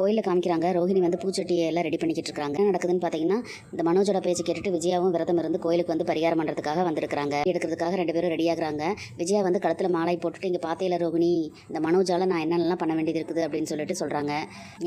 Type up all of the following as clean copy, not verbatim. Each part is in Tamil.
கோயிலில் காமிக்கிறாங்க. ரோஹிணி வந்து பூச்சட்டியை எல்லாம் ரெடி பண்ணிக்கிட்டு இருக்காங்க. என்ன நடக்குதுன்னு பார்த்தீங்கன்னா, இந்த மனோஜோட பேச்சு கேட்டுட்டு விஜயாவும் விரதம் இருந்து கோயிலுக்கு வந்து பரிகாரம் பண்ணுறதுக்காக வந்திருக்காங்க. எடுக்கிறதுக்காக 2 பேரும் ரெடி ஆகுறாங்க. விஜயா வந்து கழுத்தில் மாலை போட்டுட்டு, இங்கே பார்த்தேல ரோஹிணி, இந்த மனோஜால் நான் என்னென்னலாம் பண்ண வேண்டியது இருக்குது அப்படின்னு சொல்லிட்டு சொல்கிறாங்க.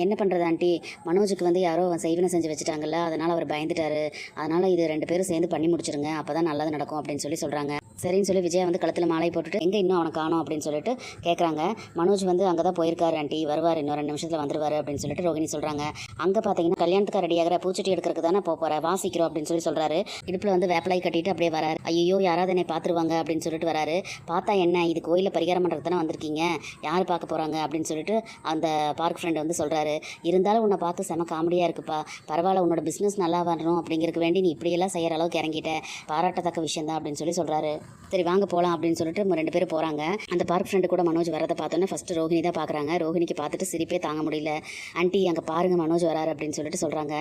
என்ன பண்ணுறது ஆண்டி, மனோஜுக்கு வந்து யாரோ செய்வினை செஞ்சு வச்சுட்டாங்கல்ல, அதனால் அவர் பயந்துட்டாரு. அதனால் இது 2 பேரும் சேர்ந்து பண்ணி முடிச்சிருங்க, அப்போ தான் நல்லது நடக்கும் அப்படின்னு சொல்கிறாங்க. சரின்னு சொல்லி விஜயா வந்து கழுத்தில் மாலை போட்டுட்டு, எங்கே இன்னும் அவனை காணோம் அப்படின்னு சொல்லிட்டு கேட்குறாங்க. மனோஜ் வந்து அங்கே தான் போயிருக்காரு ஆண்டி, வருவார், இன்னும் 2 நிமிஷத்தில் வந்துருவார் அப்படின்னு சொல்லிட்டு ரோஹிணி சொல்கிறாங்க. அங்கே பார்த்தீங்கன்னா கல்யாணத்துக்கு ரெடியாகிற பூச்சட்டி எடுக்கிறதுக்கு தானே போகிறேன், வாசிக்கிறோம் அப்படின்னு சொல்கிறாரு. இடுப்பில் வந்து வேப்பலை கட்டிட்டு அப்படியே வராரு. ஐயோ யாராவது என்னை பார்த்துருவாங்க அப்படின்னு சொல்லிட்டு வராரு. பார்த்தா என்ன, இது கோயிலில் பரிகாரம் பண்ணுறது தானே வந்திருக்கீங்க, யார் பார்க்க போகிறாங்க அப்படின்னு சொல்லிட்டு அந்த பார்க் ஃப்ரெண்ட் வந்து சொல்கிறாரு. இருந்தாலும் உன்னை பார்த்து செம காமெடியாக இருக்குப்பா, பரவாயில்ல, உன்னோட பிஸ்னஸ் நல்லா வரணும் அப்படிங்கிறதுக்கு வேண்டி நீ இப்படியெல்லாம் செய்கிற அளவுக்கு இறங்கிட்ட, பாராட்டத்தக்க விஷயம் தான் அப்படின்னு சொல்கிறாரு. சரி வாங்க போகலாம் அப்படின்னு சொல்லிட்டு 2 பேரும் போகிறாங்க. அந்த பார்க் ஃப்ரெண்டு கூட மனோஜ் வரதை பார்த்தோன்னே ஃபஸ்ட்டு ரோஹிணி தான் பார்க்குறாங்க. ரோஹிணிக்கு பார்த்துட்டு சிரிப்பே தாங்க முடியல. ஆண்டி அங்கே பாருங்கள் மனோஜ் வராரு அப்படின்னு சொல்லிட்டு சொல்கிறாங்க.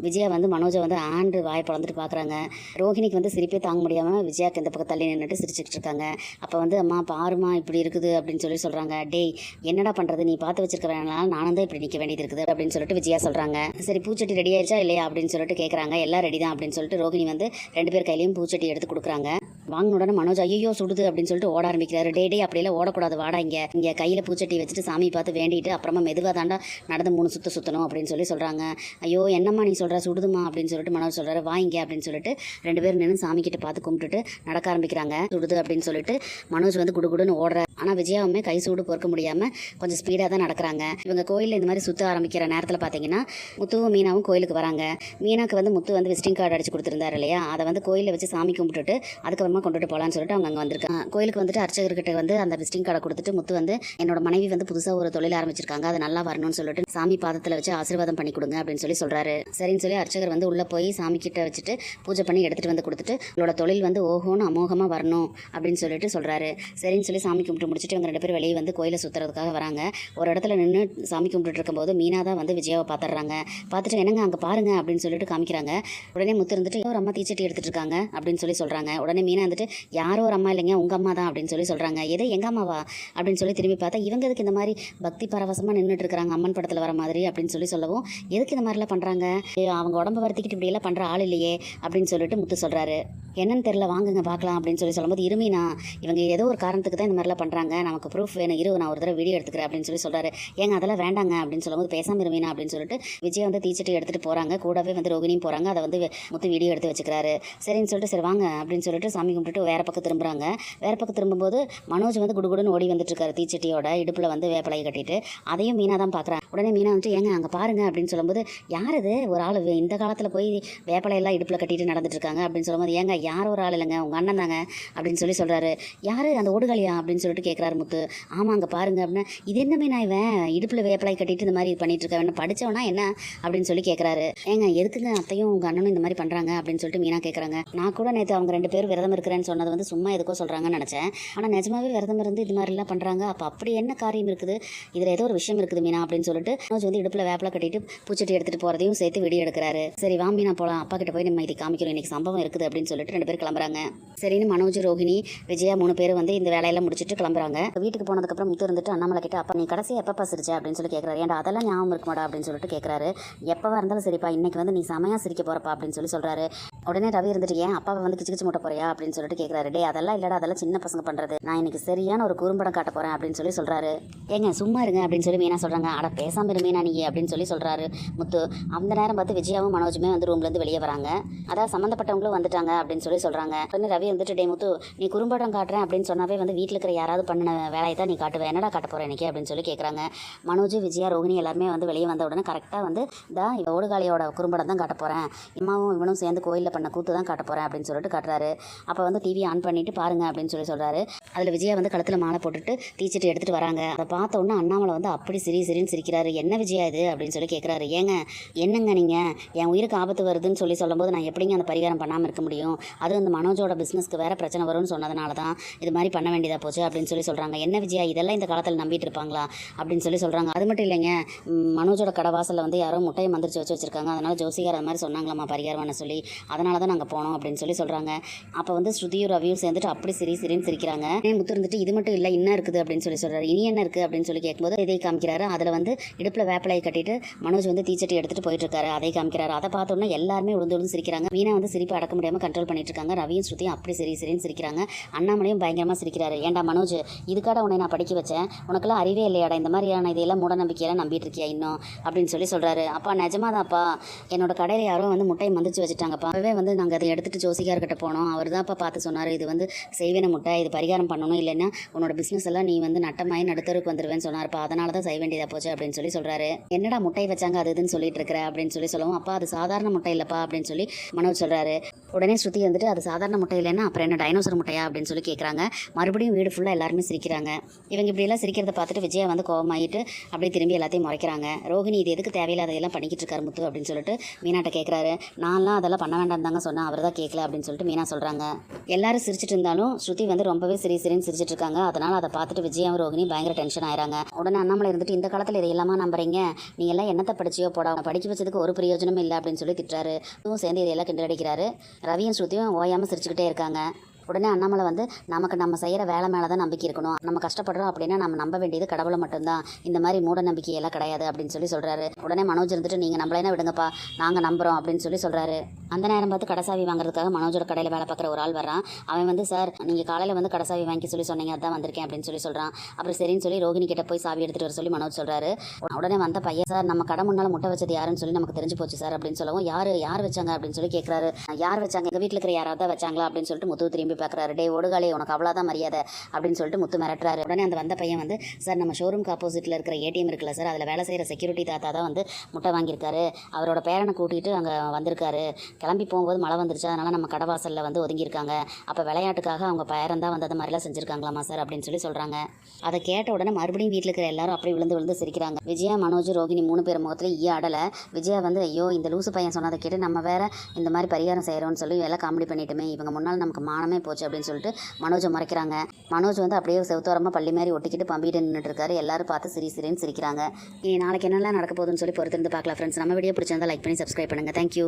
விஜயா வந்து மனோஜை வந்து ஆண்டு வாயை பழந்துட்டு பார்க்குறாங்க. ரோஹிணிக்கு வந்து சிரிப்பே தாங்க முடியாமல் விஜயாக்கு இந்த பக்கம் தள்ளி நின்றுட்டு சிரிச்சுக்கிட்டு இருக்காங்க. அப்போ வந்து அம்மா பாருமா இப்படி இருக்குது அப்படின்னு சொல்கிறாங்க. டேய் என்னடா பண்ணுறது, நீ பார்த்து வச்சிருக்க வேணாலும் நானும் தான் இப்படி நிற்க வேண்டியது இருக்குது அப்படின்னு சொல்லிட்டு விஜயா சொல்கிறாங்க. சரி பூச்சட்டி ரெடி ஆயிடுச்சா இல்லையா அப்படின்னு சொல்லிட்டு கேட்குறாங்க. எல்லாம் ரெடி தான் அப்படின்னு சொல்லிட்டு ரோஹிணி வந்து 2 பேர் கையிலையும் பூச்சட்டி எடுத்து கொடுக்குறாங்க. வாங்கின உடனே மனோஜ் ஐயோ சுடுது அப்படின்னு சொல்லிட்டு ஓட ஆரம்பிக்கிறாரு. டே அப்படியெல்லாம் ஓடக்கூடாது, வாடா இங்கே கையில் பூச்சட்டி வச்சுட்டு சாமி பார்த்து வேண்டிட்டு அப்புறமா மெதுவாக தாண்டா நடந்து 3 சுற்று சுற்றணும் அப்படின்னு சொல்கிறாங்க. ஐயோ என்னம்மா நீ சொல்கிற, சுடுதுமா அப்படின்னு சொல்லிட்டு மனோஜ் சொல்கிறாரு. வாங்க அப்படின்னு சொல்லிட்டு 2 பேர் நின்று சாமி கிட்ட பார்த்து கும்பிட்டுட்டு நடக்க ஆரம்பிக்கிறாங்க. சுடுது அப்படின்னு சொல்லிட்டு மனோஜ் வந்து குடுகுடுன்னு ஓடுற. ஆனால் விஜயாவுமே கை சூடு பொறுக்க முடியாமல் கொஞ்சம் ஸ்பீடாக தான் நடக்கிறாங்க. இவங்க கோயிலில் இந்த மாதிரி சுற்ற ஆரம்பிக்கிற நேரத்தில் பார்த்தீங்கன்னா முத்துவும் மீனாவும் கோயிலுக்கு வராங்க. மீனாக்கு வந்து முத்து வந்து விசிட்டிங் கார்டு அடிச்சு கொடுத்துருந்தாரு இல்லையா, அதை வந்து கோயிலில் வச்சு சாமி கும்பிட்டுட்டு அதுக்கப்புறமா கொண்டுட்டு போகலான்னு சொல்லிட்டு அவங்க அங்கே வந்திருக்காங்க. கோயிலுக்கு வந்துட்டு அர்ச்சகர்கிட்ட வந்து அந்த விசிட்டிங் கார்டை கொடுத்துட்டு முத்து வந்து என்னோட மனைவி வந்து புதுசாக ஒரு தொழில் ஆரம்பிச்சிருக்காங்க, அது நல்லா வரணும்னு சொல்லிட்டு சாமி பாதத்தில் வச்சு ஆசீர்வாதம் பண்ணி கொடுங்க அப்படின்னு சொல்கிறாரு. சரின்னு சொல்லி அர்ச்சகர் வந்து உள்ளே போய் சாமி கிட்ட வச்சுட்டு பூஜை பண்ணி எடுத்துகிட்டு வந்து கொடுத்துட்டு உங்களோட தொழில் வந்து ஓஹோன்னு அமோகமாக வரணும் அப்படின்னு சொல்கிறாரு. சரின்னு சொல்லி சாமி கும்பிட்டு முடிச்சுட்டு இவங்க 2 பேர் வெளியே வந்து கோயிலை சுற்றுறதுக்காக வராங்க. ஒரு இடத்துல நின்று சாமி கும்பிட்டு இருக்கும்போது மீனா தான் வந்து விஜயாவை பார்த்துடுறாங்க. பார்த்துட்டு என்னங்க அங்கே பாருங்க அப்படின்னு சொல்லிட்டு காமிக்கிறாங்க. உடனே முத்து இருந்துட்டு ஒரு அம்மா தீச்சட்டி எடுத்துட்டு இருக்காங்க அப்படின்னு சொல்கிறாங்க. உடனே மீனா வந்துட்டு யாரோ ஒரு அம்மா இல்லைங்க உங்கள் அம்மா தான் அப்படின்னு சொல்கிறாங்க. எது எங்கள் அம்மாவா அப்படின்னு திரும்பி பார்த்தா இவங்க எதுக்கு இந்த மாதிரி பக்தி பரவசமாக நின்றுட்டு இருக்கிறாங்க அம்மன் படத்தில் வர மாதிரி அப்படின்னு சொல்லவும் எதுக்கு இந்த மாதிரிலாம் பண்ணுறாங்க, அவங்க உடம்பு வருத்திக்கிட்டு இப்படியெல்லாம் பண்ணுற ஆள் இல்லையே அப்படின்னு சொல்லிட்டு முத்து சொல்கிறாரு. என்னன்னு தெரியல, வாங்குங்க பார்க்கலாம் அப்படின்னு சொல்லும்போது இருமீனா இவங்க ஏதோ ஒரு காரணத்துக்கு தான் இந்த மாதிரிலாம் பண்ணுறாங்க, நமக்கு ப்ரூஃப் வேணும், நான் ஒரு தடவை வீடியோ எடுத்துக்கிறேன் அப்படின்னு சொல்கிறாரு. ஏங்க அதெல்லாம் வேண்டாங்க அப்படின்னு சொல்லும்போது பேசாமல் இருமீனா அப்படின்னு சொல்லிட்டு விஜய் வந்து தீச்சட்டி எடுத்துகிட்டு போகிறாங்க. கூடவே வந்து ரோகிணியும் போகிறாங்க. அதை வந்து முத்து வீடியோ எடுத்து வச்சுக்கிறாரு. சரின்னு சொல்லிட்டு சரி வாங்க அப்படின்னு சொல்லிட்டு சாமி கும்பிட்டுட்டு வேறு பக்கம் திரும்புகிறாங்க. வேறு பக்கம் திரும்பும்போது மனோஜ் வந்து குடுகுடுன்னு ஓடி வந்துட்டு இருக்காரு தீச்சட்டியோட, இடுப்பில் வந்து வேப்பலை கட்டிட்டு. அதையும் மீனா தான் பார்க்குறாங்க. உடனே மீனா வந்துட்டு ஏங்க அங்கே பாருங்க அப்படின்னு சொல்லும்போது யார் இது ஒரு ஆள் இந்த காலத்தில் போய் வேப்பலையெல்லாம் இடுப்பில் கட்டிட்டு நடந்துட்டு இருக்காங்க அப்படின்னு சொல்லும்போது ஏங்க யார் ஒரு ஆள் இல்லைங்க உங்கள் அண்ணன் தாங்க அப்படின்னு சொல்கிறாரு. யார் அந்த ஓடுகாலியா அப்படின்னு சொல்லிட்டு கேட்குறாரு முத்து. ஆமாம் அங்கே பாருங்க அப்படின்னா இது என்ன மீனா இவன் இடுப்பில் வேப்பலை கட்டிட்டு இந்த மாதிரி பண்ணிட்டு இருக்க, என்ன படித்தவனா என்ன அப்படின்னு கேட்குறாரு. ஏங்க எதுக்குங்க அத்தையும் உங்கள் அண்ணனும் இந்த மாதிரி பண்ணுறாங்க அப்படின்னு சொல்லிட்டு மீனா கேட்குறாங்க. நான் கூட நேற்று அவங்க 2 பேரும் விரதம் இருக்கிறேன்னு சொன்னது வந்து சும்மா எதுக்கோ சொல்கிறாங்கன்னு நினச்சேன். ஆனால் நிஜமாவே விரதம் இருந்து இது மாதிரிலாம் பண்ணுறாங்க. அப்படி என்ன காரியம் இருக்குது, இதில் ஏதோ ஒரு விஷயம் இருக்குது மீனா அப்படின்னு சொல்லிட்டு மனோஜ் வந்து இடுப்பில் வேப்பலை கட்டிட்டு பூச்சட்டி எடுத்துகிட்டு போகிறதையும் சேர்த்து வீடியோ எடுக்கிறாரு. சரி வா மீனா போகலாம், அப்பா கிட்ட போய் நம்ம இது காமிக்கிறோம், இன்னைக்கு சம்பவம் இருக்குது அப்படின்னு சொல்லிட்டு 2 பேர் கிளம்புறாங்க. சரின்னு மனோஜ் ரோஹிணி விஜயா 3 பேர் வந்து இந்த வேலையெல்லாம் முடிச்சுட்டு கிளம்புறாங்க. வீட்டுக்கு போனதுக்கப்புறம் முத்து இருந்துட்டு அண்ணாமலை கிட்ட அப்பா நீ கடைசி எப்போ சிரிச்ச அப்படின்னு கேட்குறாரு. ஏன்டா அதெல்லாம் ஞாபகம் இருக்குமாடா அப்படின்னு சொல்லிட்டு கேட்குறாரு. எப்போவா இருந்தாலும் சரிப்பா, இன்னைக்கு வந்து நீ செமையாக சிரிக்க போகிறப்பா அப்படின்னு சொல்கிறாரு. உடனே ரவி இருந்துட்டு ஏன் அப்பாவை வந்து கிச்சு கிச்சு மூட்ட போறியா அப்படின்னு சொல்லிட்டு கேட்குறாரு. டே அதெல்லாம் இல்லடா, அதெல்லாம் சின்ன பசங்க பண்ணுறது, நான் இன்னைக்கு சரியான ஒரு குறும்படம் காட்ட போகிறேன் அப்படின்னு சொல்கிறாரு. ஏங்க சும்மா இருங்க அப்படின்னு சொல்லி மீனா சொல்கிறாங்க. அட பேசாமல் இரு மீனா நீ அப்படின்னு சொல்கிறாரு முத்து. அந்த நேரம் பார்த்து விஜயாவும் மனோஜுமே வந்து ரூம்லேருந்து வெளியே வராங்க. அதான் சம்மந்தப்பட்டவங்களும் வந்துட்டாங்க அப்படின்னு சொல்கிறாங்க. உடனே ரவி வந்துட்டு டே முத்து நீ குறும்படம் காட்டுறேன் அப்படின்னு சொன்னாவே வந்து வீட்டில் இருக்கிற யாராவது பண்ணின வேலையை தான் நீ காட்டுவேன், என்னடா காட்ட போகிறேன் இன்னைக்கு அப்படின்னு கேட்குறாங்க. மனோஜ் விஜயா ரோஹிணி எல்லாருமே வந்து வெளியே வந்த உடனே கரெக்டாக வந்து இவ ஓடுகாலியோட குறும்படம் தான் காட்ட போகிறேன், அம்மாவும் இவனும் சேர்ந்து கோயிலில் பண்ண கூத்து தான் காட்ட போகிறேன் அப்படின்னு சொல்லிட்டு காட்டுறாரு. அப்போ வந்து டிவி ஆன் பண்ணிட்டு பாருங்க அப்படின்னு சொல்கிறாரு. அதில் விஜயா வந்து கழுத்தில் மாலை போட்டுட்டு தீச்சட்டி எடுத்துகிட்டு வராங்க. அதை பார்த்த உடனே அண்ணாமலை வந்து அப்படி சிரின்னு சிரிக்கிறாரு. என்ன விஜயா இது அப்படின்னு கேட்குறாரு. ஏங்க என்னங்க நீங்கள் என் உயிருக்கு ஆபத்து வருதுன்னு சொல்லும்போது நான் எப்படிங்க அந்த பரிகாரம் பண்ணாமல் இருக்க முடியும், அதுவும் அந்த மனோஜோட பிஸ்னஸ்க்கு வேறு பிரச்சனை வரும்னு சொன்னதுனால தான் இது மாதிரி பண்ண வேண்டியதாக போச்சு அப்படின்னு சொல்லி சொல்கிறாங்க. என்ன விஜயா இதெல்லாம் இந்த காலத்தில் நம்பிட்டு இருப்பாங்களா அப்படின்னு சொல்லி சொல்கிறாங்க. அது மட்டும் இல்லைங்க, மனோஜோட கடை வாசலில் வந்து யாரோ முட்டையை மந்திரிச்சு வச்சுருக்காங்க. அதனால் ஜோசிகார் அது மாதிரி சொன்னாங்களாம்மா பரிகாரம் பண்ண சொல்லி, அதனால தான் நாங்கள் போனோம் அப்படின்னு சொல்லி சொல்கிறாங்க. அப்போ வந்து ஸ்ருதியும் ரவியும் சேர்ந்துட்டு அப்படி சிரின்னு சிரிக்கிறாங்க. முத்து இருந்துட்டு இது மட்டும் இல்லை இன்னும் இருக்குது அப்படின்னு சொல்லி சொல்கிறாரு. இனி என்ன இருக்குது அப்படின்னு சொல்லி கேட்கும்போது இதை காமிக்கிறாரு. அதில் வந்து இடுப்பில் வேப்பிலையை கட்டிட்டு மனோஜ் வந்து தீச்சட்டி எடுத்துகிட்டு போயிட்டு இருக்காரு. அதை காமிக்கிறாரு. அதை பார்த்தோன்னா எல்லாருமே உளுந்து சிரிக்கிறாங்க. மீனா வந்து சிரிப்பை அடக்க முடியாமல் கண்ட்ரோல் பண்ணிட்டு இருக்காங்க. ரவியும் ஸ்ருதியும் அப்படி சிரின்னு சிரிக்கிறாங்க. அண்ணாமலையும் பயங்கரமாக சிரிக்கிறாரு. ஏன்டா மனோஜ், இதுக்காக உன்னை நான் படிக்க வச்சேன், உனக்கெல்லாம் அறிவே இல்லையாடா, இந்த மாதிரியான இதையெல்லாம் மூட நம்பிக்கையெல்லாம் நம்பிட்டு இருக்கியா இன்னும் அப்படின்னு சொல்லி சொல்கிறாரு. அப்பா நிஜமாதான்ப்பா, என்னோட கடையில் யாரோ வந்து முட்டையை மந்திரிச்சு வச்சுட்டாங்கப்பா. அப்பவே வந்து நாங்கள் அதை எடுத்துகிட்டு ஜோசிகார்கிட்ட போனோம். அவர் தான்ப்பா பார்த்து சொன்னார், இது வந்து செய்வேன முட்டை, இது பரிகாரம் பண்ணணும், இல்லைன்னா உன்னோட பிஸ்னஸ் எல்லாம் நீ வந்து நட்டமாயி நடுத்தருக்கு வந்துடுவேன்னு சொன்னார்ப்பா, அதனால தான் செய்ய வேண்டியதாக போச்சு அப்படின்னு சொல்லி சொல்கிறாரு. என்னடா முட்டை வச்சாங்க அது இதுன்னு சொல்லிட்டு இருக்கிற அப்படின்னு சொல்லி சொல்லவும், அப்பா அது சாதாரண முட்டை இல்லைப்பா அப்படின்னு சொல்லி மனோஜ் சொல்கிறாரு. உடனே ஸ்ருதி வந்துட்டு அது சாதாரண முட்டை இல்லைன்னா அப்புறம் என்ன டைனோசர் முட்டையா அப்படின்னு சொல்லி கேட்குறாங்க. மறுபடியும் வீடு ஃபுல்லாக எல்லாருமே சிரிக்கிறாங்க. இவங்க இப்படியெல்லாம் சிரிக்கிறத பார்த்துட்டு விஜயா வந்து கோவமாயிட்டு அப்படியே திரும்பி எல்லாத்தையும் முறைக்கிறாங்க. ரோஹிணி இது எதுக்கு தேவையில்லாதையெல்லாம் பண்ணிக்கிட்டு இருக்காரு முத்து அப்படின்னு சொல்லிட்டு மீனாட்ட கேட்குறாரு. நான்லாம் அதெல்லாம் பண்ண வேண்டாம் தாங்க சொன்னேன், அவர் தான் கேட்கல அப்படின்னு சொல்லிட்டு மீனா சொல்கிறாங்க. எல்லாரும் சிரிச்சிட்டு இருந்தாலும் ஸ்ருதி வந்து ரொம்பவே சிரின்னு சிரிச்சிட்டு இருக்காங்க. அதனால் அதை பார்த்துட்டு விஜயாவும் ரோஹிணி பயங்கர டென்ஷன் ஆயிறாங்க. உடனே அண்ணாமலை இருந்துட்டு இந்த காலத்தில் இதை எல்லாமா நம்புறீங்க, நீ எல்லாம் என்னத்தை படிச்சியோ போடா, படிக்க வச்சதுக்கு ஒரு பிரயோஜனமும் இல்லை அப்படின்னு சொல்லி திட்டுறாரு. இதுவும் சேர்ந்து இதையெல்லாம் கிண்டல் அடிக்கிறாரு. ரவியும் ஸ்ருதியும் ஓயாமல் சிரிச்சுக்கிட்டே இருக்காங்க. உடனே அண்ணாமலை வந்து நமக்கு நம்ம செய்கிற வேலை மேலே தான் நம்பிக்கை இருக்கணும், நம்ம கஷ்டப்படுறோம் அப்படின்னா நம்ம நம்ப வேண்டியது கடவுளை மட்டும்தான், இந்த மாதிரி மூட நம்பிக்கையெல்லாம் கிடையாது அப்படின்னு சொல்லி சொல்கிறாரு. உடனே மனோஜ் இருந்துட்டு நீங்கள் நம்மளேனா விடுங்கப்பா, நாங்கள் நம்புகிறோம் அப்படின்னு சொல்லி சொல்கிறாரு. அந்த நேரம் பார்த்து கடைசாவி வாங்குறதுக்காக மனோஜோட கடையில் வேலை பார்க்குற ஒரு ஆள் வரான். அவன் வந்து சார் நீங்கள் காலையில் வந்து கடைசாவி வாங்கி சொல்லி சொன்னீங்க, அதான் வந்திருக்கேன் அப்படின்னு சொல்லி சொல்கிறான். அப்புறம் சரின்னு சொல்லி ரோஹிணி கிட்ட போய் சாவி எடுத்துகிட்டு வர சொல்லி மனோஜ் சொல்கிறாரு. உடனே வந்த பையன் சார் நம்ம கடை முன்னால் முட்டை வச்சது யாருன்னு சொல்லி நமக்கு தெரிஞ்சு போச்சு சார் அப்படின்னு சொல்லவும், யார் வச்சாங்க அப்படின்னு சொல்லி கேட்குறாரு. யார் வச்சாங்க, எங்கள் வீட்டில் இருக்கிற யாராவது வச்சாங்களா அப்படின்னு சொல்லிட்டு முத்து திரும்பி பார்க்குறாரு. டே ஓடுகாலே உனக்கு அவ்வளோதான் மரியாதை அப்படின்னு சொல்லிட்டு முத்து மிரட்டுறாரு. உடனே அந்த வந்த பையன் வந்து சார் நம்ம ஷோரூம்க்கு ஆப்போசிட்டில் இருக்கிற ஏடிஎம் இருக்குல்ல சார், அதில் வேலை செய்கிற செக்யூரிட்டி தாத்தா தான் வந்து முட்டை வாங்கியிருக்காரு, அவரோட பேரனை கூட்டிகிட்டு அங்கே வந்திருக்காரு, கிளம்பி போகும்போது மழை வந்துருச்சு, அதனால் நம்ம கடவாசலில் வந்து ஒதுங்கியிருக்காங்க, அப்போ விளையாட்டுக்காக அவங்க பேரன் தான் வந்து அது மாதிரிலாம் செஞ்சுருக்காங்களாமா சார் அப்படின்னு சொல்லி சொல்கிறாங்க. அதை கேட்ட உடனே மறுபடியும் வீட்டில் இருக்கிற எல்லாரும் அப்படி விழுந்து சிரிக்கிறாங்க. விஜயா மனோஜ் ரோஹிணி 3 பேர் முகத்துல ஆடலை. விஜயா வந்து ஐயோ இந்த லூசு பையன் சொன்னதை கேட்டு நம்ம வேற இந்த மாதிரி பரிகாரம் செய்கிறோன்னு சொல்லி எல்லாம் காமெடி பண்ணிட்டுமே, இவங்க முன்னால் நமக்கு மானமே போச்சு அப்படின்னு சொல்லிட்டு மனோஜை மறைக்கிறாங்க. மனோஜ் வந்து அப்படியே செவுத்தோரமாக பள்ளி மாதிரி ஒட்டிக்கிட்டு பம்பிட்டு நின்றுட்டு இருக்காரு. எல்லாரும் பார்த்து சிரின்னு சிரிக்கிறாங்க. நாளைக்கு என்னெல்லாம் நடக்க போகுதுன்னு சொல்லி பொறுத்திருந்து பார்க்கலாம் ஃப்ரெண்ட்ஸ். நம்ம வீடியோ பிடிச்சிருந்தா லைக் பண்ணி சப்ஸ்கிரைப் பண்ணுங்கள். தேங்க்யூ.